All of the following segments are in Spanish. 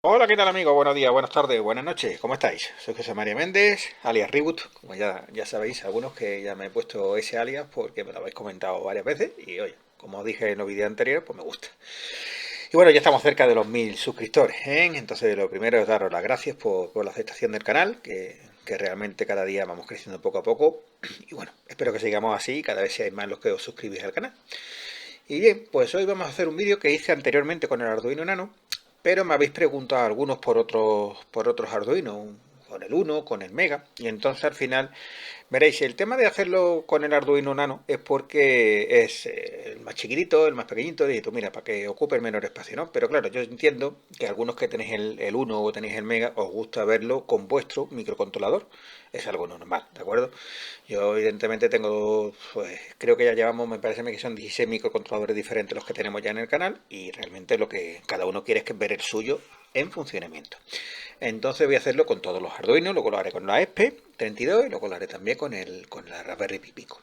Hola, ¿qué tal amigos? Buenos días, buenas tardes, buenas noches, ¿cómo estáis? Soy José María Méndez, alias Reboot, como ya sabéis, algunos que ya me he puesto ese alias porque me lo habéis comentado varias veces y oye, como os dije en los vídeos anteriores, pues me gusta. Y bueno, ya estamos cerca de los 1000 suscriptores, ¿eh? Entonces lo primero es daros las gracias por la aceptación del canal, que realmente cada día vamos creciendo poco a poco y bueno, espero que sigamos así, cada vez seáis más los que os suscribís al canal. Y bien, pues hoy vamos a hacer un vídeo que hice anteriormente con el Arduino Nano, pero me habéis preguntado algunos por otros Arduino, con el Uno, con el Mega, y entonces al final veréis, el tema de hacerlo con el Arduino Nano es porque es el más chiquitito, el más pequeñito, y tú mira, para que ocupe el menor espacio, ¿no? Pero claro, yo entiendo que algunos que tenéis el Uno o tenéis el Mega, os gusta verlo con vuestro microcontrolador. Es algo normal, ¿de acuerdo? Yo evidentemente tengo, pues creo que ya llevamos, me parece que son 16 microcontroladores diferentes los que tenemos ya en el canal, y realmente lo que cada uno quiere es que ver el suyo en funcionamiento. Entonces voy a hacerlo con todos los Arduino, luego lo haré con la ESP32 y luego lo haré también con la Raspberry Pi Pico.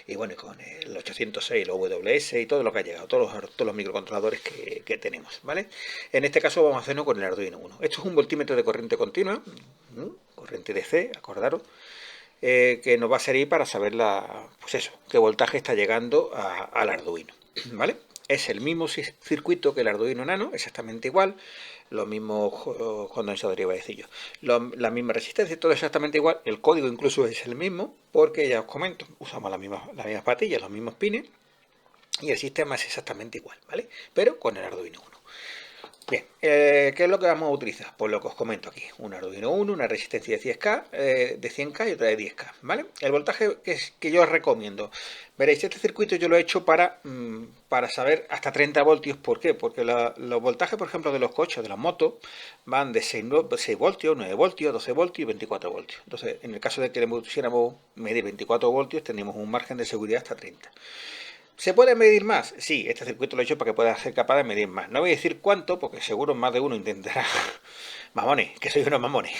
Y bueno, y con el 806, los WS y todo lo que ha llegado, todos los microcontroladores que tenemos, ¿vale? En este caso vamos a hacerlo con el Arduino Uno. Esto es un voltímetro de corriente continua, corriente DC, acordaros, que nos va a servir para saber pues eso, qué voltaje está llegando al Arduino, ¿vale? Es el mismo circuito que el Arduino Nano, exactamente igual, los mismos condensadores, iba a decir yo, la misma resistencia, todo exactamente igual, el código incluso es el mismo, porque ya os comento, usamos las mismas patillas, los mismos pines, y el sistema es exactamente igual, ¿vale? Pero con el Arduino Uno. Bien, ¿qué es lo que vamos a utilizar? Pues lo que os comento aquí, un Arduino Uno, una resistencia de 100K y otra de 10K, ¿vale? El voltaje que yo os recomiendo, veréis, este circuito yo lo he hecho para saber hasta 30 voltios. ¿Por qué? Porque los voltajes, por ejemplo, de los coches, de las motos, van de 6 voltios, 9 voltios, 12 voltios y 24 voltios. Entonces, en el caso de que le pusiéramos medir 24 voltios, tendríamos un margen de seguridad hasta 30. ¿Se puede medir más? Sí, este circuito lo he hecho para que pueda ser capaz de medir más. No voy a decir cuánto, porque seguro más de uno intentará. Mamones, que soy unos mamones.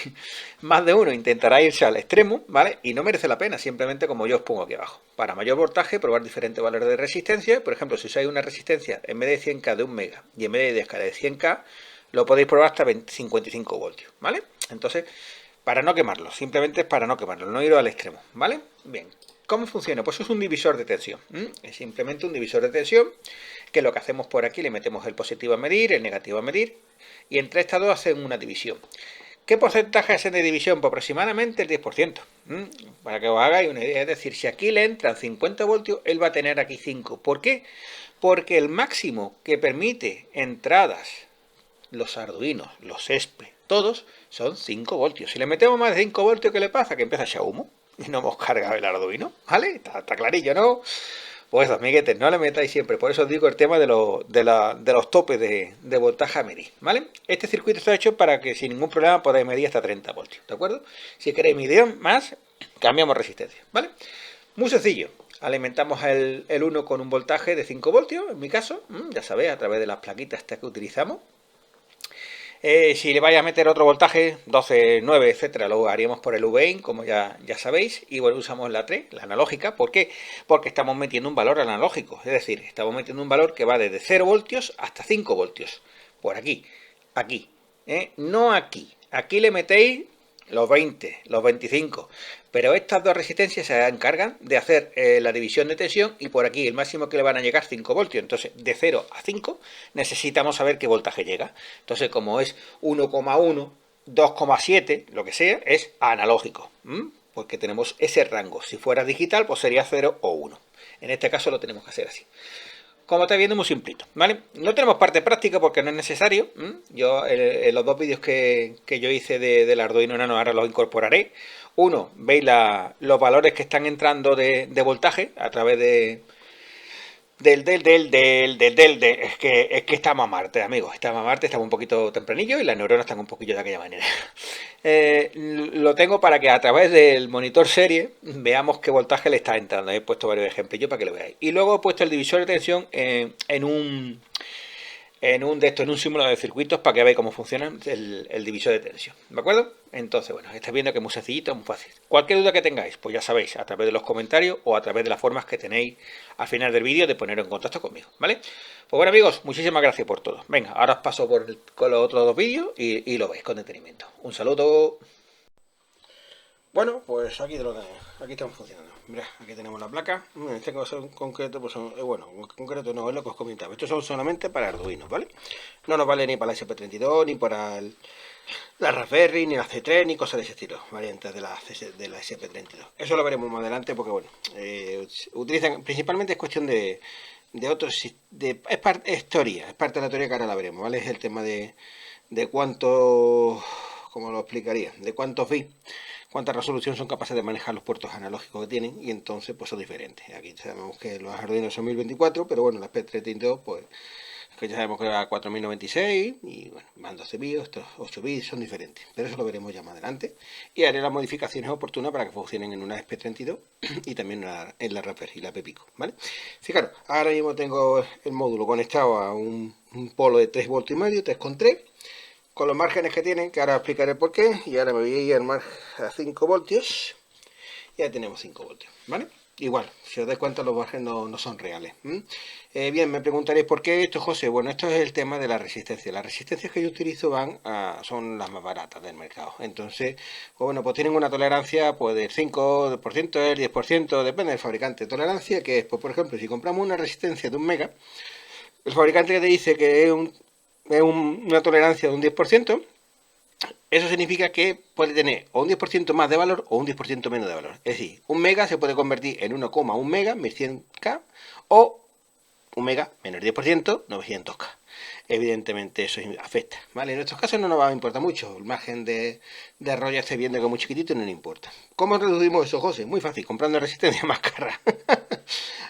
Más de uno intentará irse al extremo, ¿vale? Y no merece la pena, simplemente como yo os pongo aquí abajo. Para mayor voltaje, probar diferentes valores de resistencia. Por ejemplo, si usáis una resistencia en vez de 100K de 1 mega y en vez de 10K de 100K, lo podéis probar hasta 55 voltios, ¿vale? Entonces, para no quemarlo, simplemente es para no quemarlo, no ir al extremo, ¿vale? Bien, ¿cómo funciona? Pues es un divisor de tensión. Es simplemente un divisor de tensión que lo que hacemos por aquí, le metemos el positivo a medir, el negativo a medir, y entre estas dos hacen una división. ¿Qué porcentaje es de división? Pues aproximadamente el 10%. Para que os hagáis una idea, es decir, si aquí le entran 50 voltios, él va a tener aquí 5. ¿Por qué? Porque el máximo que permite entradas, los arduinos, los ESP, todos, son 5 voltios. Si le metemos más de 5 voltios, ¿qué le pasa? Que empieza a echar humo y no hemos cargado el arduino, ¿vale? Está clarillo, ¿no? Pues amiguetes, no le metáis siempre. Por eso os digo el tema de los topes de voltaje a medir, ¿vale? Este circuito está hecho para que sin ningún problema podáis medir hasta 30 voltios, ¿de acuerdo? Si queréis medir más, cambiamos resistencia, ¿vale? Muy sencillo. Alimentamos el 1 con un voltaje de 5 voltios, en mi caso, ya sabéis, a través de las plaquitas estas que utilizamos. Si le vais a meter otro voltaje, 12, 9, etcétera, lo haríamos por el VIN, como ya sabéis. Y bueno, usamos la 3, la analógica. ¿Por qué? Porque estamos metiendo un valor analógico. Es decir, estamos metiendo un valor que va desde 0 voltios hasta 5 voltios. Por aquí, aquí. No aquí. Aquí le metéis los 20, los 25. Pero estas dos resistencias se encargan de hacer la división de tensión, y por aquí el máximo que le van a llegar 5 voltios. Entonces, de 0 a 5 necesitamos saber qué voltaje llega. Entonces, como es 1,1, 2,7, lo que sea, es analógico. Porque tenemos ese rango. Si fuera digital, pues sería 0 o 1. En este caso lo tenemos que hacer así. Como estáis viendo, muy simplito, ¿vale? No tenemos parte práctica porque no es necesario. Yo en los dos vídeos que yo hice del Arduino Nano ahora los incorporaré. Uno, veis los valores que están entrando de voltaje a través es que estamos a Marte, amigos. Estamos a Marte, estamos un poquito tempranillo y las neuronas están un poquillo de aquella manera. Lo tengo para que a través del monitor serie veamos qué voltaje le está entrando. He puesto varios ejemplos yo para que lo veáis. Y luego he puesto el divisor de tensión en un en un de estos, en un simulador de circuitos para que veáis cómo funciona el divisor de tensión. ¿De acuerdo? Entonces, bueno, estáis viendo que es muy sencillito, muy fácil. Cualquier duda que tengáis, pues ya sabéis, a través de los comentarios o a través de las formas que tenéis al final del vídeo de poneros en contacto conmigo, ¿vale? Pues bueno, amigos, muchísimas gracias por todo. Venga, ahora os paso con los otros dos vídeos y lo veis con detenimiento. Un saludo. Bueno, pues aquí lo tenemos. Aquí estamos funcionando. Mirad, aquí tenemos la placa. En este caso en concreto, pues bueno, en concreto no es lo que os comentaba. Estos son solamente para Arduino, ¿vale? No nos vale ni para la SP32, ni para la Raspberry, ni la C3, ni cosas de ese estilo, variantes de la SP32. Eso lo veremos más adelante porque, bueno, utilizan, principalmente es cuestión de otros, es teoría, es parte de la teoría que ahora la veremos, ¿vale? Es el tema de cuánto, ¿cómo lo explicaría? De cuántos bits, cuánta resolución son capaces de manejar los puertos analógicos que tienen, y entonces pues son diferentes. Aquí sabemos que los Arduino son 1024, pero bueno, la SP32 pues que ya sabemos que va a 4096 y bueno, van 12 bits, estos 8 bits son diferentes, pero eso lo veremos ya más adelante y haré las modificaciones oportunas para que funcionen en una SP32 y también en la Raspberry y la Pepico, ¿vale? Fijaros, ahora mismo tengo el módulo conectado a un polo de 3 voltios y medio, 3,3, con los márgenes que tienen, que ahora explicaré por qué, y ahora me voy a ir a 5 voltios, ya tenemos 5 voltios, ¿vale? Igual, si os dais cuenta, los márgenes no son reales. Bien, me preguntaréis por qué esto, José. Bueno, esto es el tema de la resistencia. Las resistencias que yo utilizo son las más baratas del mercado. Entonces, pues bueno, pues tienen una tolerancia pues del 5%, del 10%, depende del fabricante. Tolerancia que es, pues por ejemplo, si compramos una resistencia de 1 mega, el fabricante te dice que es una tolerancia de un 10%. Eso significa que puede tener o un 10% más de valor o un 10% menos de valor. Es decir, 1 mega se puede convertir en 1,1 mega, 1100K, o 1 mega menos 10%, 900K. Evidentemente eso afecta, ¿vale? En estos casos no nos va a importar mucho. El margen de error ya esté viendo que es muy chiquitito y no le importa. ¿Cómo reducimos eso, José? Muy fácil, comprando resistencia más cara.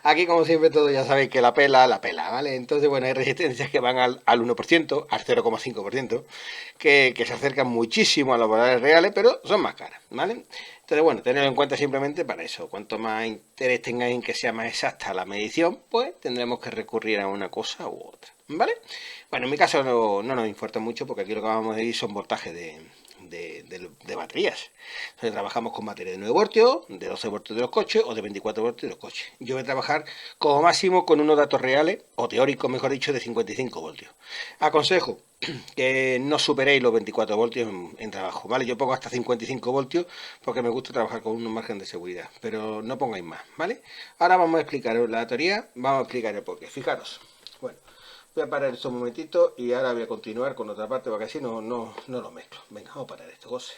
Aquí, como siempre, todo ya sabéis que la pela, ¿vale? Entonces, bueno, hay resistencias que van al 1%, al 0,5%, que se acercan muchísimo a los valores reales, pero son más caras, ¿vale? Entonces, bueno, tenerlo en cuenta simplemente para eso. Cuanto más interés tengáis en que sea más exacta la medición, pues tendremos que recurrir a una cosa u otra, ¿vale? Bueno, en mi caso no nos importa mucho porque aquí lo que vamos a medir son voltajes de baterías. Entonces trabajamos con baterías de 9 voltios, de 12 voltios de los coches o de 24 voltios de los coches. Yo voy a trabajar como máximo con unos datos reales, o teóricos mejor dicho, de 55 voltios. Aconsejo que no superéis los 24 voltios en trabajo, ¿vale? Yo pongo hasta 55 voltios porque me gusta trabajar con un margen de seguridad, pero no pongáis más, ¿vale? Ahora vamos a explicar la teoría, vamos a explicar el porqué. Fijaros, bueno, voy a parar esto un momentito y ahora voy a continuar con otra parte porque así no lo mezclo. Venga, vamos a parar esto, José.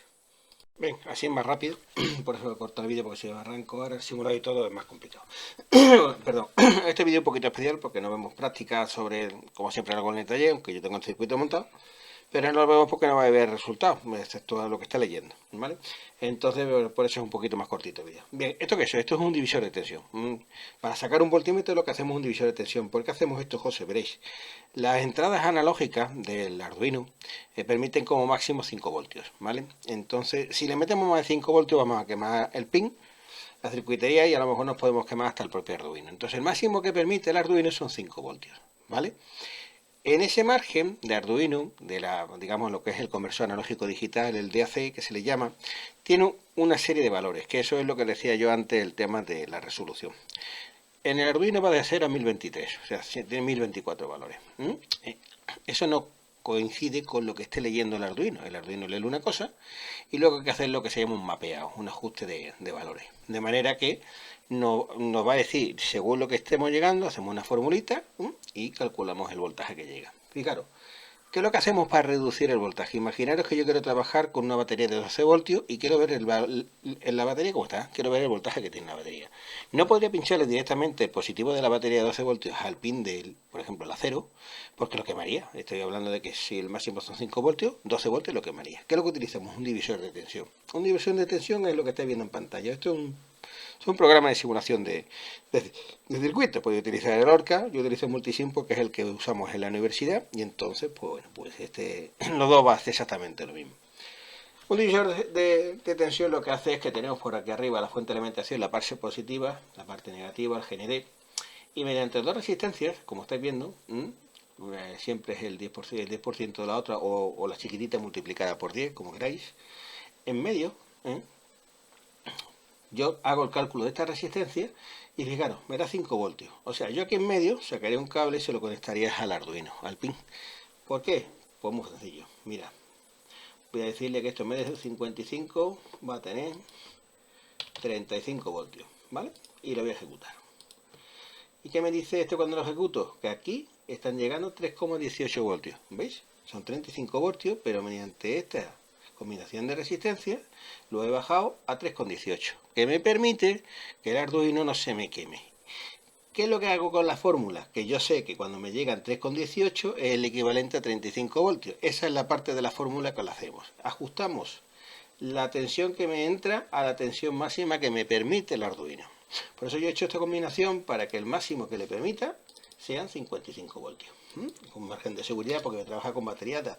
Bien, así es más rápido, por eso he cortado el vídeo porque si arranco ahora el simulador y todo es más complicado. Perdón, este vídeo es un poquito especial porque no vemos prácticas sobre, como siempre hago en el taller, aunque yo tengo el circuito montado, pero no lo vemos porque no va a haber resultados, excepto lo que está leyendo, ¿vale? Entonces, por eso es un poquito más cortito el vídeo. Bien, ¿esto qué es? Esto es un divisor de tensión. Para sacar un voltímetro lo que hacemos es un divisor de tensión. ¿Por qué hacemos esto, José? Veréis. Las entradas analógicas del Arduino permiten como máximo 5 voltios, ¿vale? Entonces, si le metemos más de 5 voltios, vamos a quemar el pin, la circuitería, y a lo mejor nos podemos quemar hasta el propio Arduino. Entonces, el máximo que permite el Arduino son 5 voltios, ¿vale? En ese margen de Arduino, digamos lo que es el conversor analógico digital, el DAC que se le llama, tiene una serie de valores, que eso es lo que decía yo antes, el tema de la resolución. En el Arduino va de 0 a 1023, o sea, tiene 1024 valores. Eso no coincide con lo que esté leyendo el Arduino. El Arduino lee una cosa y luego hay que hacer lo que se llama un mapeado, un ajuste de valores. De manera que nos va a decir, según lo que estemos llegando, hacemos una formulita y calculamos el voltaje que llega. Fijaros, ¿qué es lo que hacemos para reducir el voltaje? Imaginaros que yo quiero trabajar con una batería de 12 voltios y quiero ver en la batería cómo está. Quiero ver el voltaje que tiene la batería. No podría pincharle directamente el positivo de la batería de 12 voltios al pin del, por ejemplo, el acero, porque lo quemaría. Estoy hablando de que si el máximo son 5 voltios, 12 voltios lo quemaría. ¿Qué es lo que utilizamos? Un divisor de tensión. Un divisor de tensión es lo que estáis viendo en pantalla. Esto es un programa de simulación de circuito. Podéis utilizar el Orca, yo utilizo el Multisim porque es el que usamos en la universidad, y entonces, pues bueno, pues los dos va a hacer exactamente lo mismo. Un divisor de tensión lo que hace es que tenemos por aquí arriba la fuente de alimentación, la parte positiva, la parte negativa, el GND, y mediante dos resistencias, como estáis viendo, siempre es el 10% de la otra, o la chiquitita multiplicada por 10, como queráis. En medio, yo hago el cálculo de esta resistencia y fijaros, me da 5 voltios. O sea, yo aquí en medio sacaría un cable y se lo conectaría al Arduino, al pin. ¿Por qué? Pues muy sencillo. Mira, voy a decirle que esto en vez de 55 va a tener 35 voltios, ¿vale? Y lo voy a ejecutar. ¿Y qué me dice esto cuando lo ejecuto? Que aquí están llegando 3,18 voltios. ¿Veis? Son 35 voltios, pero mediante esta combinación de resistencia lo he bajado a 3,18, que me permite que el Arduino no se me queme. ¿Qué es lo que hago con la fórmula? Que yo sé que cuando me llegan 3,18 es el equivalente a 35 voltios. Esa es la parte de la fórmula que la hacemos. Ajustamos la tensión que me entra a la tensión máxima que me permite el Arduino. Por eso yo he hecho esta combinación para que el máximo que le permita sean 55 voltios. Con margen de seguridad, porque trabaja con baterías de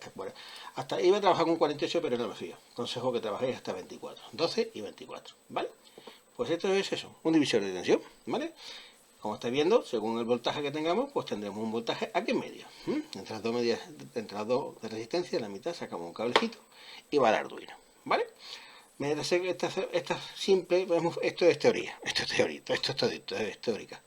hasta iba a trabajar con 48, pero no me fío. Consejo que trabajéis hasta 24, 12 y 24, ¿vale? Pues esto es eso, un divisor de tensión, ¿vale? Como estáis viendo, según el voltaje que tengamos, pues tendremos un voltaje aquí en medio. Entre las dos medidas, entre las dos de resistencia, en la mitad sacamos un cablecito y va al Arduino, ¿vale? Esta simple, esto es teoría, esto es teórica.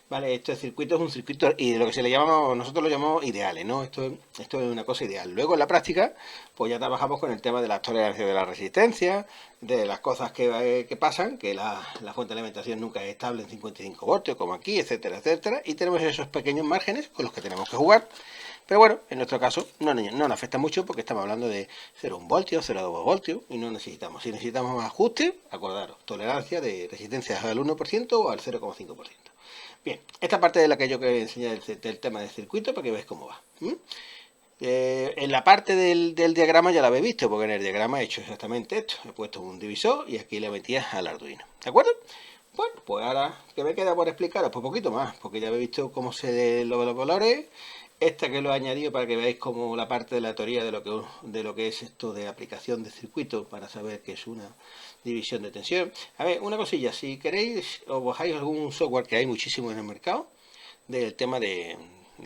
Vale, este circuito es un circuito y lo que se le llama, nosotros lo llamamos ideales, ¿no? Esto es una cosa ideal. Luego en la práctica, pues ya trabajamos con el tema de la tolerancia de la resistencia, de las cosas que pasan, que la fuente de alimentación nunca es estable en 55 voltios, como aquí, etcétera, etcétera, y tenemos esos pequeños márgenes con los que tenemos que jugar. Pero bueno, en nuestro caso no nos afecta mucho porque estamos hablando de 0,1 voltio, 0,2 voltios y no necesitamos. Si necesitamos más ajuste, acordaros, tolerancia de resistencia al 1% o al 0,5%. Bien, esta parte de la que yo quería enseñar del tema del circuito para que veáis cómo va. En la parte del diagrama ya la habéis visto, porque en el diagrama he hecho exactamente esto. He puesto un divisor y aquí le metía al Arduino. ¿De acuerdo? Bueno, pues ahora que me queda por explicaros, pues poquito más, porque ya habéis visto cómo se de los valores. Esta que lo he añadido para que veáis como la parte de la teoría de lo que es esto de aplicación de circuito para saber que es una división de tensión. A ver, una cosilla, si queréis os bajáis algún software que hay muchísimo en el mercado del tema de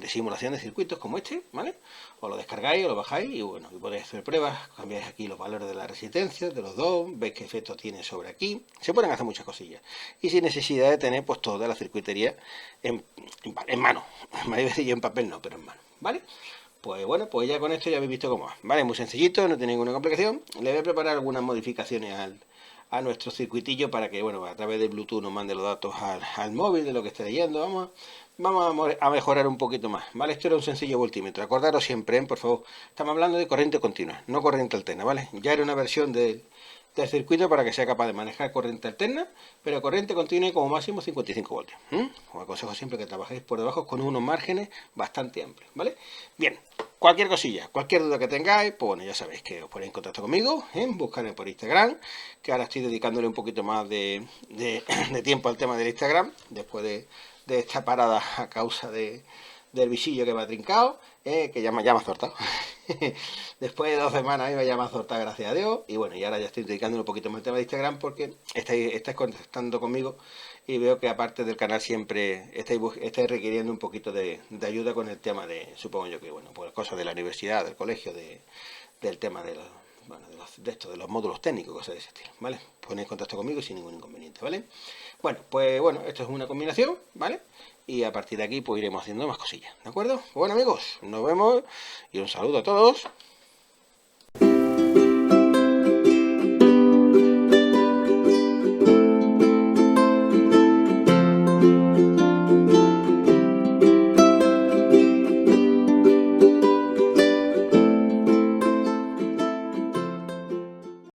simulación de circuitos como este, ¿vale? Os lo descargáis, os lo bajáis y bueno, y podéis hacer pruebas, cambiáis aquí los valores de la resistencia, de los dos, veis qué efecto tiene sobre aquí, se pueden hacer muchas cosillas. Y sin necesidad de tener pues toda la circuitería en mano, me iba a decir yo en papel no, pero en mano, ¿vale? Pues bueno, pues ya con esto ya habéis visto cómo va, ¿vale? Muy sencillito, no tiene ninguna complicación. Le voy a preparar algunas modificaciones a nuestro circuitillo para que, bueno, a través de Bluetooth nos mande los datos al móvil de lo que esté leyendo. Vamos a mejorar un poquito más, ¿vale? Esto era un sencillo voltímetro. Acordaros siempre, por favor, estamos hablando de corriente continua, no corriente alterna, ¿vale? Ya era una versión del circuito para que sea capaz de manejar corriente alterna, pero corriente continua y como máximo 55 voltios. Os aconsejo siempre que trabajéis por debajo con unos márgenes bastante amplios, ¿vale? Bien, cualquier cosilla, cualquier duda que tengáis, pues bueno, ya sabéis que os ponéis en contacto conmigo, buscarme por Instagram, que ahora estoy dedicándole un poquito más de tiempo al tema del Instagram, después de esta parada a causa del bichillo que me ha trincado, que ya me ha azortado. Después de 2 semanas me ha azortado, gracias a Dios. Y bueno, y ahora ya estoy dedicándole un poquito más al tema de Instagram porque estáis contactando conmigo y veo que aparte del canal siempre estáis requiriendo un poquito de ayuda con el tema de, supongo yo que, bueno, pues cosas de la universidad, del colegio, del tema de los módulos técnicos, cosas de ese estilo, ¿vale? Ponéis en contacto conmigo sin ningún inconveniente, ¿vale? Bueno, pues bueno, esto es una combinación, ¿vale? Y a partir de aquí pues iremos haciendo más cosillas, ¿de acuerdo? Bueno amigos, nos vemos y un saludo a todos.